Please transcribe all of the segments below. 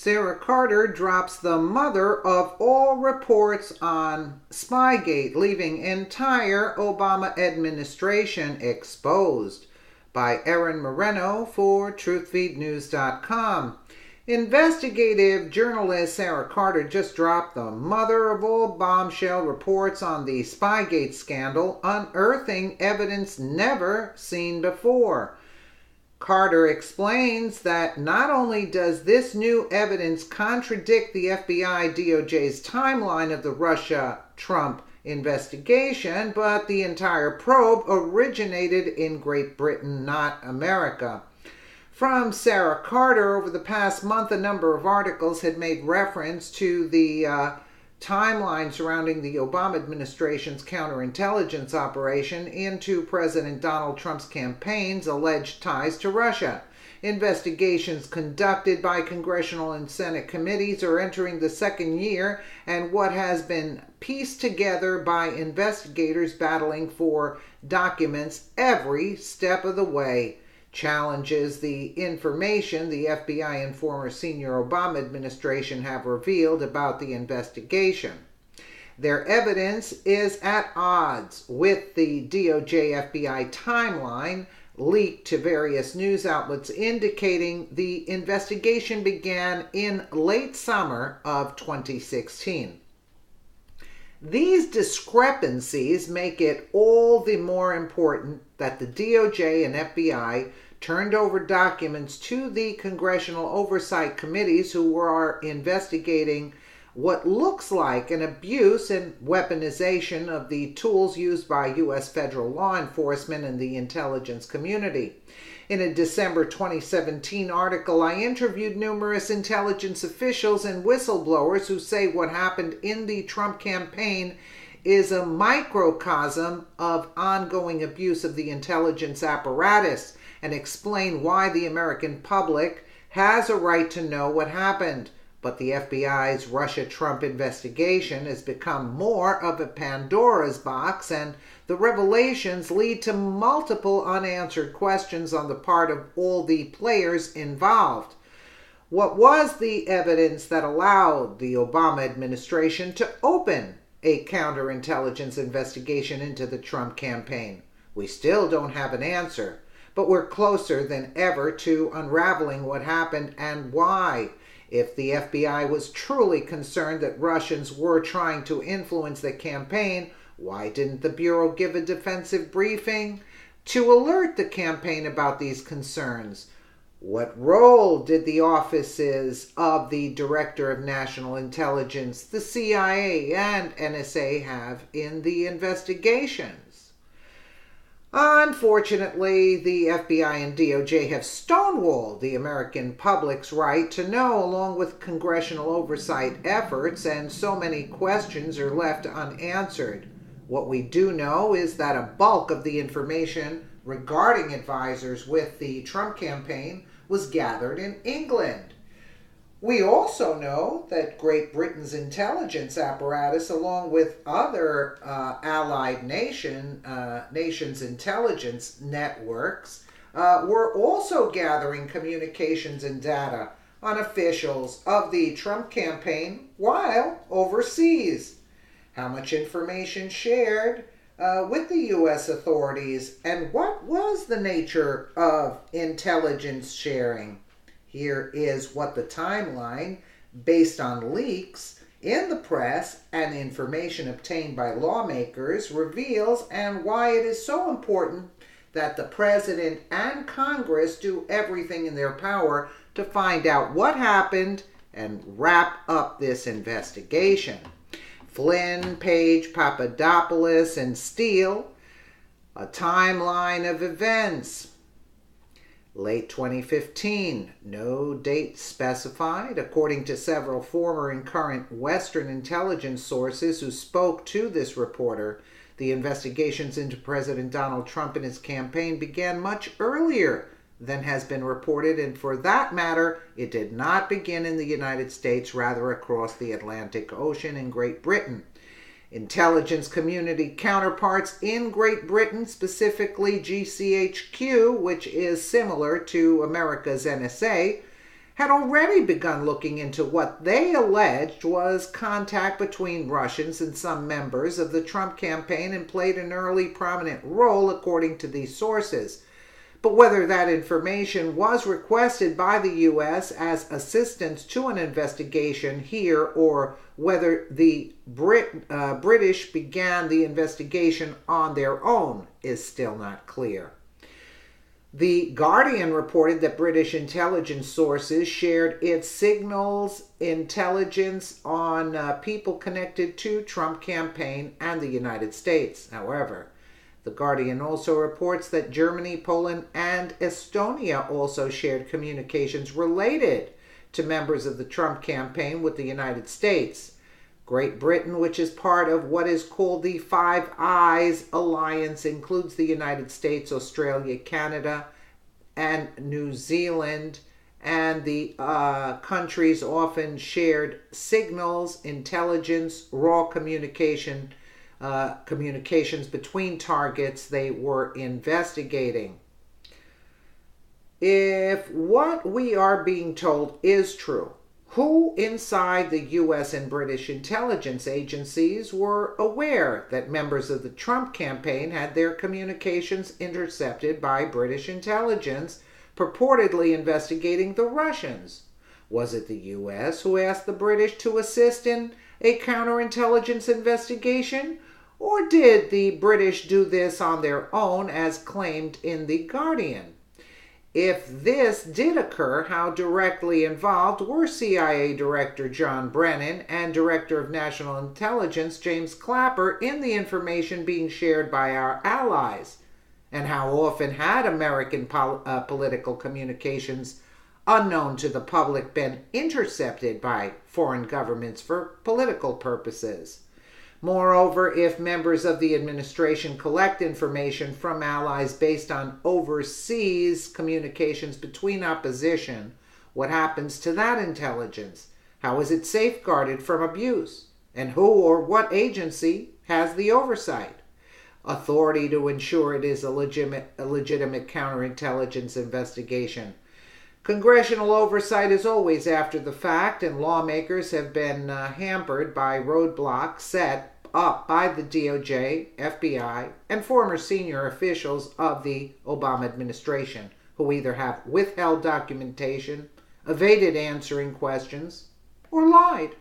Sarah Carter drops the mother of all reports on SPYGATE, leaving entire Obama administration exposed. By Erin Moreno for TruthFeedNews.com. Investigative journalist Sara Carter just dropped the mother of all bombshell reports on the SPYGATE scandal, unearthing evidence never seen before. Carter explains that not only does this new evidence contradict the FBI DOJ's timeline of the Russia-Trump investigation, but the entire probe originated in Great Britain, not America. From Sara Carter, over the past month, a number of articles had made reference to the timeline surrounding the Obama administration's counterintelligence operation into President Donald Trump's campaign's alleged ties to Russia. Investigations conducted by congressional and Senate committees are entering the second year, and what has been pieced together by investigators battling for documents every step of the way challenges the information the FBI and former senior Obama administration have revealed about the investigation. Their evidence is at odds with the DOJ-FBI timeline leaked to various news outlets, indicating the investigation began in late summer of 2016. These discrepancies make it all the more important that the DOJ and FBI turned over documents to the congressional oversight committees who were investigating what looks like an abuse and weaponization of the tools used by U.S. federal law enforcement and the intelligence community. In a December 2017 article, I interviewed numerous intelligence officials and whistleblowers who say what happened in the Trump campaign is a microcosm of ongoing abuse of the intelligence apparatus, and explain why the American public has a right to know what happened. But the FBI's Russia-Trump investigation has become more of a Pandora's box, and the revelations lead to multiple unanswered questions on the part of all the players involved. What was the evidence that allowed the Obama administration to open a counterintelligence investigation into the Trump campaign? We still don't have an answer, but we're closer than ever to unraveling what happened and why. If the FBI was truly concerned that Russians were trying to influence the campaign, why didn't the Bureau give a defensive briefing to alert the campaign about these concerns? What role did the offices of the Director of National Intelligence, the CIA, and NSA have in the investigations? Unfortunately, the FBI and DOJ have stonewalled the American public's right to know, along with congressional oversight efforts, and so many questions are left unanswered. What we do know is that a bulk of the information regarding advisors with the Trump campaign was gathered in England. We also know that Great Britain's intelligence apparatus, along with other allied nations' intelligence networks, were also gathering communications and data on officials of the Trump campaign while overseas. How much information shared with the U.S. authorities, and what was the nature of intelligence sharing? Here is what the timeline, based on leaks in the press and information obtained by lawmakers, reveals, and why it is so important that the President and Congress do everything in their power to find out what happened and wrap up this investigation. Flynn, Page, Papadopoulos, and Steele, a timeline of events. Late 2015, no date specified. According to several former and current Western intelligence sources who spoke to this reporter, the investigations into President Donald Trump and his campaign began much earlier than has been reported, and for that matter, it did not begin in the United States, rather across the Atlantic Ocean in Great Britain. Intelligence community counterparts in Great Britain, specifically GCHQ, which is similar to America's NSA, had already begun looking into what they alleged was contact between Russians and some members of the Trump campaign and played an early prominent role, according to these sources. But whether that information was requested by the U.S. as assistance to an investigation here or whether the British began the investigation on their own is still not clear. The Guardian reported that British intelligence sources shared its signals intelligence on people connected to Trump campaign and the United States. However, the Guardian also reports that Germany, Poland, and Estonia also shared communications related to members of the Trump campaign with the United States. Great Britain, which is part of what is called the Five Eyes Alliance, includes the United States, Australia, Canada, and New Zealand, and the countries often shared signals, intelligence, raw communications between targets they were investigating. If what we are being told is true, who inside the U.S. and British intelligence agencies were aware that members of the Trump campaign had their communications intercepted by British intelligence, purportedly investigating the Russians? Was it the U.S. who asked the British to assist in a counterintelligence investigation? Or did the British do this on their own, as claimed in The Guardian? If this did occur, how directly involved were CIA Director John Brennan and Director of National Intelligence James Clapper in the information being shared by our allies? And how often had American political communications unknown to the public been intercepted by foreign governments for political purposes? Moreover, if members of the administration collect information from allies based on overseas communications between opposition, what happens to that intelligence? How is it safeguarded from abuse? And who or what agency has the oversight? Authority to ensure it is a legitimate counterintelligence investigation. Congressional oversight is always after the fact, and lawmakers have been hampered by roadblocks set up by the DOJ, FBI, and former senior officials of the Obama administration, who either have withheld documentation, evaded answering questions, or lied.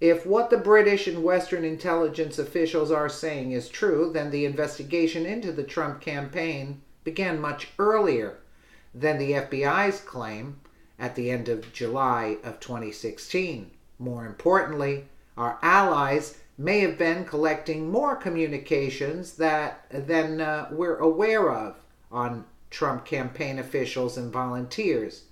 If what the British and Western intelligence officials are saying is true, then the investigation into the Trump campaign began much earlier than the FBI's claim at the end of July of 2016. More importantly, our allies may have been collecting more communications than we're aware of on Trump campaign officials and volunteers.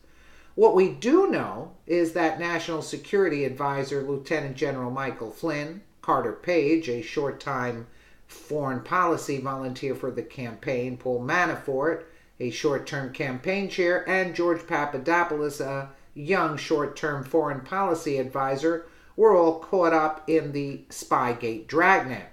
What we do know is that National Security Advisor Lieutenant General Michael Flynn, Carter Page, a short-time foreign policy volunteer for the campaign, Paul Manafort, a short-term campaign chair, and George Papadopoulos, a young short-term foreign policy advisor, were all caught up in the SPYGATE dragnet.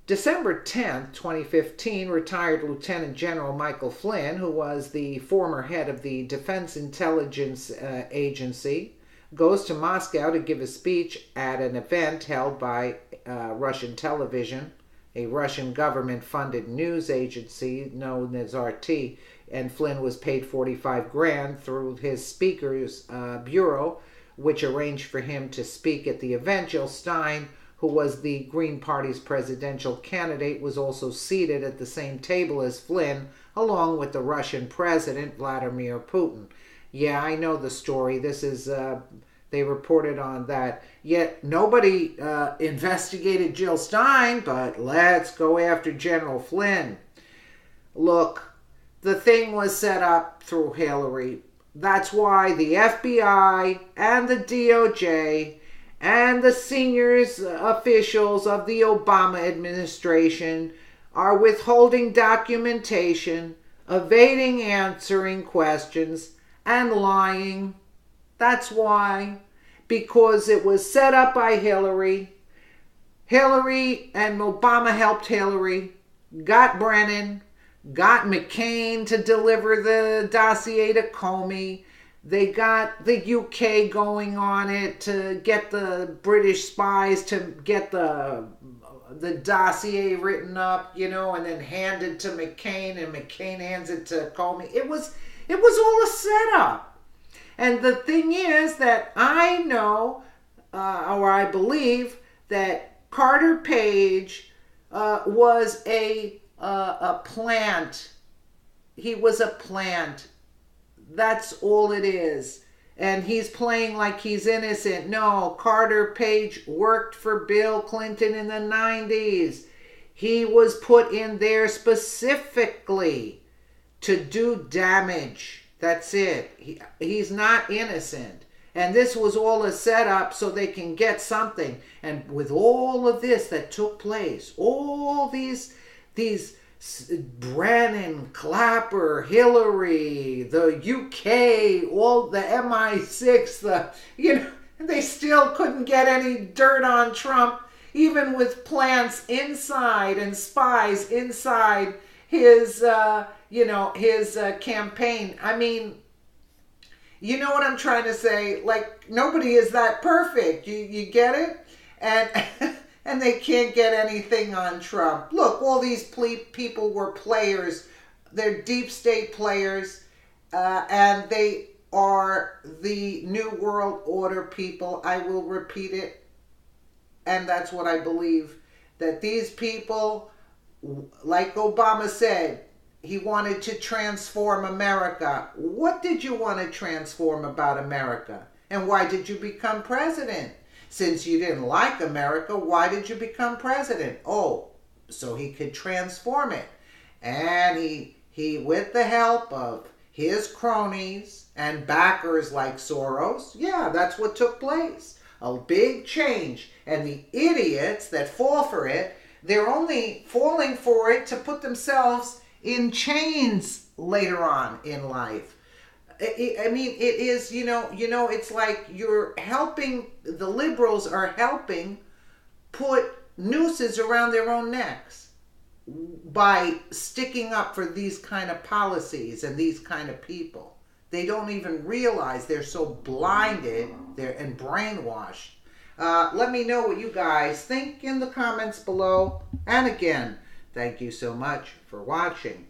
December 10, 2015, retired Lieutenant General Michael Flynn, who was the former head of the Defense Intelligence Agency, goes to Moscow to give a speech at an event held by Russian television, a Russian government-funded news agency known as RT, and Flynn was paid $45,000 through his speaker's bureau, which arranged for him to speak at the event. Jill Stein, who was the Green Party's presidential candidate, was also seated at the same table as Flynn, along with the Russian president, Vladimir Putin. Yeah, I know the story. This is, they reported on that. Yet nobody investigated Jill Stein, but let's go after General Flynn. Look, the thing was set up through Hillary. That's why the FBI and the DOJ and the senior officials of the Obama administration are withholding documentation, evading answering questions, and lying. That's why. Because it was set up by Hillary. Hillary and Obama helped Hillary, got Brennan, got McCain to deliver the dossier to Comey, They got the UK going on it to get the British spies to get the dossier written up, you know, and then handed to McCain, and McCain hands it to Comey. It was all a setup. And the thing is that I know, or I believe, that Carter Page was a plant. He was a plant. That's all it is. And he's playing like he's innocent. No, Carter Page worked for Bill Clinton in the 90s. He was put in there specifically to do damage. That's it. He's not innocent. And this was all a setup so they can get something. And with all of this that took place, all these Brennan, Clapper, Hillary, the UK, all the MI6, they still couldn't get any dirt on Trump, even with plants inside and spies inside his, his campaign. I mean, you know what I'm trying to say? Like, nobody is that perfect. You get it? And they can't get anything on Trump. Look, all these people were players. They're deep state players. And they are the New World Order people. I will repeat it. And that's what I believe. That these people, like Obama said, he wanted to transform America. What did you want to transform about America? And why did you become president? Since you didn't like America, why did you become president? Oh, so he could transform it. And he with the help of his cronies and backers like Soros, yeah, that's what took place. A big change. And the idiots that fall for it, they're only falling for it to put themselves in chains later on in life. I mean, it is, it's like you're helping, the liberals are helping put nooses around their own necks by sticking up for these kind of policies and these kind of people. They don't even realize they're so blinded and brainwashed. Let me know what you guys think in the comments below. And again, thank you so much for watching.